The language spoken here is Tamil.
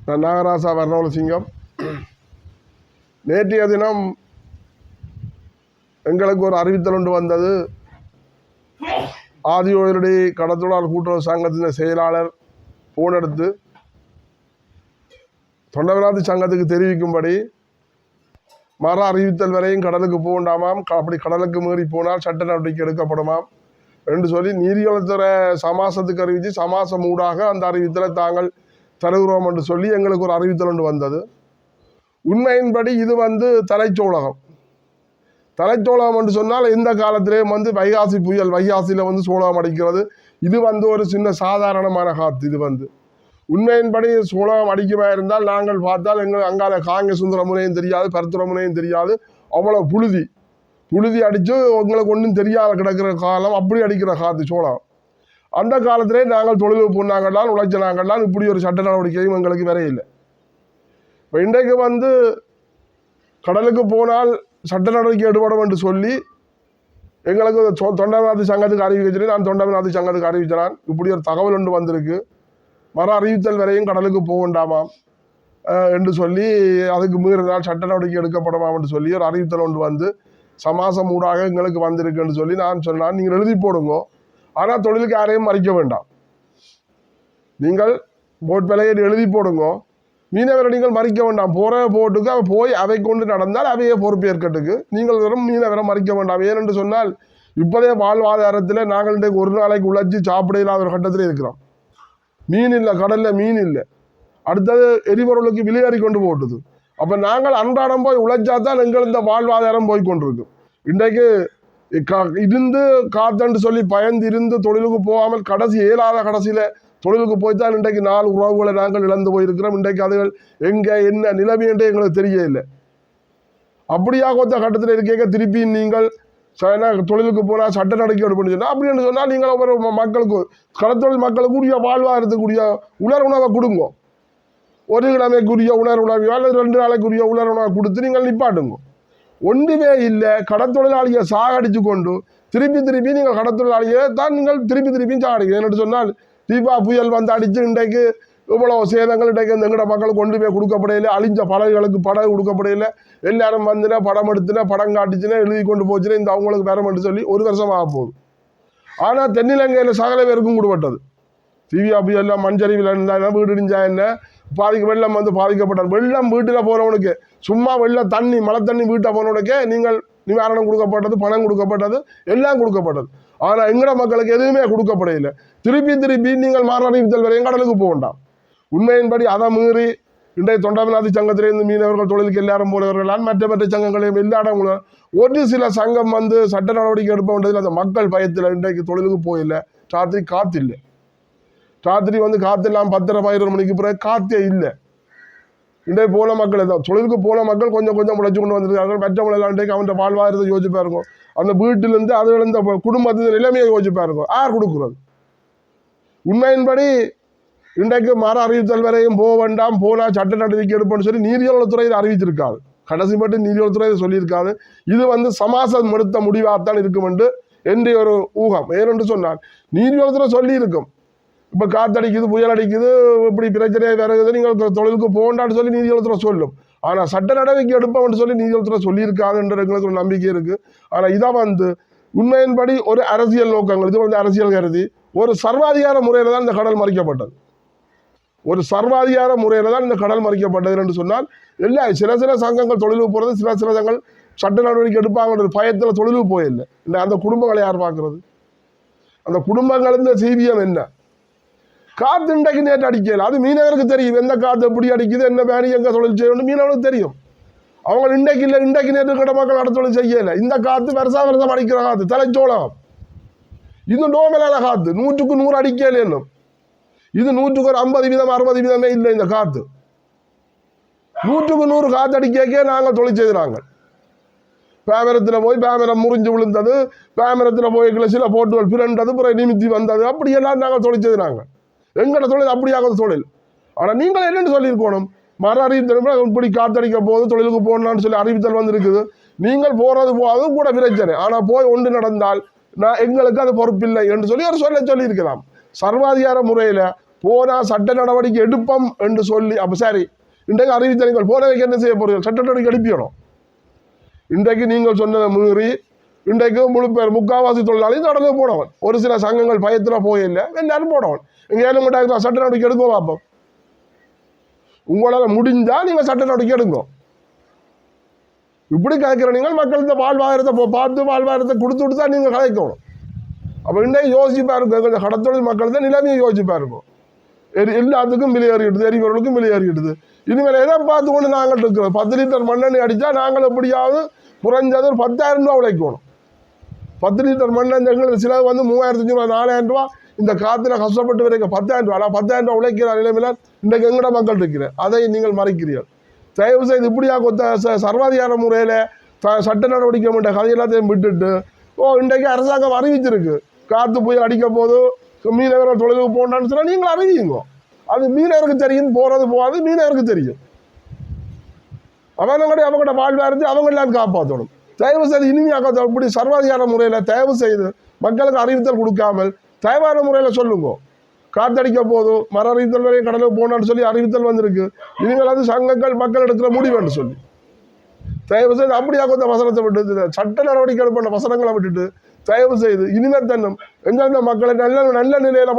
நான் நாகராசா வர்ணவலசிங்கம். நேற்றைய தினம் எங்களுக்கு ஒரு அறிவித்தல் ஒன்று வந்தது. ஆதியோயருடைய கடத்தொழிலாளர் கூட்டுறவு சங்கத்தின் செயலாளர் போன் எடுத்து தொண்டவிராதி சங்கத்துக்கு தெரிவிக்கும்படி மர அறிவித்தல் வரையும் கடலுக்கு போகண்டாமாம், அப்படி கடலுக்கு மீறி போனால் சட்ட நடவடிக்கை எடுக்கப்படுமாம் என்று சொல்லி நீதிவளத்துறை சமாசத்துக்கு அறிவித்து சமாசம் ஊடாக அந்த அறிவித்தலை தாங்கள் தருகிறோம் என்று சொல்லி எங்களுக்கு ஒரு அறிவித்தல் ஒன்று வந்தது. உண்மையின்படி இது தலைச்சோளகம். தலைச்சோளகம் என்று சொன்னால் இந்த காலத்திலே வைகாசி புயல், வைகாசியில் சோளகம் அடிக்கிறது. இது ஒரு சின்ன சாதாரணமான காற்று. இது உண்மையின்படி சோளகம் அடிக்குமா இருந்தால் நாங்கள் பார்த்தால் எங்கள் அங்கால காங்க சுந்தர முனையும் தெரியாது, பருத்துற முனையும் தெரியாது. அவ்வளோ புழுதி அடித்து உங்களுக்கு ஒன்றும் தெரியாத கிடக்கிற காலம். அப்படி அடிக்கிற காற்று சோளகம். அந்த காலத்திலே நாங்கள் தொழில் போனாங்கள்லாம் உழைச்சினாங்கள்லாம் இப்படி ஒரு சட்ட நடவடிக்கையும் எங்களுக்கு வரையில்லை. இப்போ இன்றைக்கு கடலுக்கு போனால் சட்ட நடவடிக்கை எடுபடும் என்று சொல்லி எங்களுக்கு தொண்டவிநாதி சங்கத்துக்கு அறிவிக்க நான் தொண்டவிநாதி சங்கத்துக்கு அறிவிச்சான். இப்படி ஒரு தகவல் ஒன்று வந்திருக்கு. மர அறிவித்தல் வரையும் கடலுக்கு போக வேண்டாமாம் என்று சொல்லி அதுக்கு மீறினால் சட்ட நடவடிக்கை எடுக்கப்படுமாம் என்று சொல்லி ஒரு அறிவித்தல் ஒன்று சமாசம் ஊடாக எங்களுக்கு வந்திருக்குன்னு சொல்லி நான் சொன்னான். நீங்கள் எழுதி போடுங்க, ஆனால் தொழிலுக்கு யாரையும் மறிக்க வேண்டாம். நீங்கள் போட் விலையை எழுதி போடுங்க. மீனவரை நீங்கள் மறிக்க வேண்டாம். போகிற போட்டுக்கு போய் அவை கொண்டு நடந்தால் அவையே பொறுப்பேற்கட்டுக்கு நீங்கள் வெறும் மீனவரை மறிக்க வேண்டாம். ஏனென்று சொன்னால் இப்போதே வாழ்வாதாரத்தில் நாங்கள் இன்றைக்கு ஒரு நாளைக்கு உழைச்சி சாப்பிட இல்லாத ஒரு கட்டத்தில் இருக்கிறோம். மீன் இல்லை, கடலில் மீன் இல்லை. அடுத்தது எரிபொருளுக்கு விலையேறி கொண்டு போட்டுது. அப்போ நாங்கள் அன்றாடம் போய் உழைச்சா தான் எங்கள் இந்த வாழ்வாதாரம் போய் கொண்டிருக்கு. இன்றைக்கு இருந்து காத்தன்று சொல்லி பயந்து இருந்து தொழிலுக்கு போகாமல் கடைசியில் தொழிலுக்கு போய்த்தான் இன்றைக்கு 4 உறவுகளை நாங்கள் இழந்து போயிருக்கிறோம். இன்றைக்கு அதுகள் எங்கே என்ன நிலைமை என்று எங்களுக்கு தெரியல. அப்படியாக கொத்த கட்டத்தில் இருக்க திருப்பி நீங்கள் தொழிலுக்கு போனால் சட்ட நடவடிக்கை எடுப்பேன்னு சொன்னால் அப்படின்னு சொன்னால் நீங்கள் ஒவ்வொரு மக்களுக்கு கடத்தொழில் மக்களுக்குரிய வாழ்வாதாரத்துக்குரிய உணவை கொடுங்க. ஒரு கிழமைக்குரிய உணர்வுணவு அல்லது 2 நாளைக்குரிய உணர்வுணவை கொடுத்து நீங்கள் நிப்பாட்டுங்க. ஒன்றுமே இல்லை. கடத்தொழிலாளியை சாகடிச்சு கொண்டு திருப்பி நீங்கள் கடத்தொழிலாளியை தான் நீங்கள் திருப்பியும் சாகடிக்க. என்னென்னு சொன்னால் தீபா புயல் அடித்து இன்றைக்கு இவ்வளோ சேதங்கள் இன்றைக்கு எங்கட மக்களுக்கு கொண்டு போய் கொடுக்கப்படையில, அழிஞ்ச படகுகளுக்கு படகு கொடுக்கப்படையில, எல்லாரும் படம் எடுத்துனா படம் காட்டுச்சுன்னா எழுதி கொண்டு போச்சுன்னா இந்த அவங்களுக்கு வேறமென்று சொல்லி 1 வருஷம் ஆக போகுது. ஆனால் தென்னிலங்கையில் சகல பேருக்கும் கொடுப்பட்டது. தீவியா புயல்லாம் மஞ்சரிவில் இருந்தால் வீடு இடிஞ்சா என்ன வெள்ளம் பாதிக்கப்பட்டது. வெள்ளம் வீட்டில் போகிறவனுக்கு சும்மா தண்ணி மழை தண்ணி வீட்டை போனவனுக்கே நீங்கள் நிவாரணம் கொடுக்கப்பட்டது, பணம் கொடுக்கப்பட்டது, எல்லாம் கொடுக்கப்பட்டது. ஆனால் எங்கட மக்களுக்கு எதுவுமே கொடுக்கப்படையில்லை. திருப்பி நீங்கள் மாரறிவித்தல் வரையும் கடலுக்கு போக வேண்டாம். உண்மையின்படி அதை மீறி இன்றைய தொண்டவிநாதி சங்கத்திலிருந்து மீனவர்கள் தொழிலுக்கு எல்லாரும் போனவர்களால் மற்ற சங்கங்களையும் எல்லாடங்களும் ஒரு சில சங்கம் சட்ட நடவடிக்கை எடுப்ப வேண்டியதில் அந்த மக்கள் பயத்தில் இன்றைக்கு தொழிலுக்கு போயில்லை. ராத்திரி காத்தில்லை. ராத்திரி காத்தில்லாம் 10:30 மணிக்கு பிறகு காத்தே இல்லை. இன்றைக்கு போன மக்கள் தான் தொழிலுக்கு போன மக்கள் கொஞ்சம் உழைச்சி கொண்டு வந்திருக்கார்கள். மற்றவங்க எல்லாம் இன்றைக்கு அவன் வாழ்வாதாரத்தை யோசிப்பா இருக்கும். அந்த வீட்டிலிருந்து அதில் இந்த குடும்பத்தின் நிலைமையை யோசிப்பா இருக்கும். யார் கொடுக்குறது? உண்மையின்படி இன்றைக்கு மர அறிவித்தல் வரையும் போக வேண்டாம், போனால் சட்ட நடவடிக்கை எடுப்போம்னு சொல்லி நீதிவளத்துறையில் அறிவித்திருக்காது. கடைசி மட்டும் நீதிவளத்துறை சொல்லியிருக்காது. இது சமாசம் எடுத்த முடிவாகத்தான் இருக்கும் என்று என்னுடைய ஒரு ஊகம். ஏனென்று சொன்னால் நீதிவளத்துறை சொல்லி இருக்கும். இப்போ காத்தடிக்குது, புயல் அடிக்குது, இப்படி பிரச்சனையை வருகிறது, நீங்கள் தொழிலுக்கு போகண்டான்னு சொல்லி நீதிவளத்துறை சொல்லும். ஆனால் சட்ட நடவடிக்கை எடுப்போம்னு சொல்லி நீதிவளத்துறை சொல்லியிருக்காதுன்ற எங்களுக்கு ஒரு நம்பிக்கை இருக்குது. ஆனால் இதை உண்மையின்படி ஒரு அரசியல் நோக்கங்கள், இது அரசியல் கருதி ஒரு சர்வாதிகார முறையில் தான் இந்த கடல் மறிக்கப்பட்டது. ஒரு சர்வாதிகார முறையில் தான் இந்த கடல் மறிக்கப்பட்டது என்று சொன்னால் சில சங்கங்கள் தொழிலுக்கு போகிறது, சில சங்கங்கள் சட்ட நடவடிக்கை எடுப்பாங்கன்ற பயத்தில் தொழிலுக்கு போயில்லை. இல்லை, அந்த குடும்பங்களை யார் பார்க்கறது? அந்த குடும்பங்கள் இந்த சிபிஎம் என்ன காற்று இன்றைக்கு நேற்று அடிக்கல. அது மீனவருக்கு தெரியும். எந்த காற்று எப்படி அடிக்குது, என்ன வேணி எங்கே தொழில் செய்யணும் மீனவருக்கு தெரியும். அவங்க இன்றைக்கு இல்லை, இன்றைக்கு நேற்று கிட்ட மக்கள் அடுத்த தொழில் செய்யலை. இந்த காற்று வருஷம் அடிக்கிற காற்று தலைச்சோளம். இது நோமலான காற்று. 100க்கு 100 அடிக்கல. என்னும் இது 100க்கு 50% 60% இல்லை. இந்த காற்று 100க்கு 100 காற்று அடிக்க நாங்கள் தொழில் செய்கிறாங்க. பேமரத்தில் போய் பேமரம் முறிஞ்சு விழுந்தது, பேமரத்தில் போய் சில போட்டுகள் பிறண்டது, பிறகு நிமித்தி வந்தது, அப்படியெல்லாம் நாங்கள் தொழில் செய்கிறாங்க. எங்கட தொழில் அப்படியாக தொழில். ஆனால் நீங்கள் என்னென்னு சொல்லியிருக்கணும்? மர அறிவித்தல் இப்படி காத்தடிக்க போது தொழிலுக்கு போகணும்னு சொல்லி அறிவித்தல் வந்திருக்குது. நீங்கள் போகிறது போதும் கூட பிரச்சனை. ஆனால் போய் ஒன்று நடந்தால் எங்களுக்கு அது பொறுப்பில்லை என்று சொல்லி ஒரு சொல்லியிருக்கலாம். சர்வாதிகார முறையில் போனால் சட்ட நடவடிக்கை எடுப்போம் என்று சொல்லி அப்போ சரி இன்றைக்கு அறிவித்தல் போனவைக்கு என்ன செய்ய போறீர்கள் சட்ட நடவடிக்கை எடுப்பியணும் இன்றைக்கு நீங்கள் சொன்னதை மீறி இன்றைக்கு முழு பேர் முக்காவாசி தொழிலாளி நடந்து போனவன் ஒரு சில சங்கங்கள் பயத்தில் போயில்லை எல்லாரும் போனவன் இங்கே ஏழு மட்டாயிரம் சட்ட நடவடிக்கை எடுக்க பார்ப்போம் உங்களால் முடிஞ்சால் நீங்கள் சட்ட நடவடிக்கை எடுங்க இப்படி கலைக்கிற நீங்கள் மக்கள் இந்த வாழ்வாதாரத்தை பார்த்து வாழ்வாதாரத்தை கொடுத்துட்டு தான் நீங்கள் கலைக்கணும் அப்போ இன்றைக்கு யோசிப்பா இருக்கும் எங்கள் கடத்தொழில் மக்கள் தான் நிலைமையை யோசிப்பா இருக்கும் எல்லாத்துக்கும் விலையேறிடுது எரிபொருளுக்கும் விலையேறிடுது இனிமேல் எதை பார்த்து கொண்டு நாங்கள் இருக்கிறோம் 10 லிட்டர் மண்ணெண்ணெய் அடித்தா நாங்கள் எப்படியாவது குறைஞ்சது ஒரு 10,000 ரூபா உழைக்கணும் 10 லிட்டர் மண்ணெண்ணெய் எங்களுக்கு சிலவு வந்து 3,500 4,000 ரூபா இந்த காத்துல கஷ்டப்பட்டு வரைக்கும் 10,000 ரூபா ஆனால் 10,000 ரூபா உழைக்கிற நிலைமையில் இன்றைக்கு எங்கட மக்கள் இருக்கிறேன் அதை நீங்கள் மறைக்கிறீர்கள் தயவு செய்து இப்படியா கொத்த சர்வாதிகார முறையில் சட்ட நடவடிக்கை என்ற கதை எல்லாத்தையும் விட்டுட்டு இன்றைக்கு அரசாங்கம் அறிவிச்சிருக்கு காற்று போய் அடிக்க போது மீனவர்கள் தொழிலுக்கு போனான்னு சொன்னால் நீங்கள் அறிவிங்க அது மீனவருக்கு தெரியும் போகிறது போகாது மீனவருக்கு தெரியும் அவங்களோட வாழ்வாரத்தை அவங்க எல்லாம் காப்பாற்றணும் தயவு செய்து இனிமையாக இப்படி சர்வாதிகார முறையில் தயவு செய்து மக்களுக்கு அறிவித்தல் கொடுக்காமல் தயவான முறையில் சொல்லுங்க காத்தடிக்க போதும் மர அறிவித்தல் வரையும் கடலுக்கு போனான்னு சொல்லி அறிவித்தல் வந்திருக்கு இனிமேல் அது சங்கங்கள் மக்கள் இடத்துல முடிவேன்னு சொல்லி தயவு செய்து அப்படியாக இந்த வசனத்தை விட்டு சட்ட நடவடிக்கை பண்ண வசனங்களை விட்டுட்டு தயவு செய்து இனிமேல் தன்னும் எந்தெந்த மக்களை நல்ல நல்ல நிலையில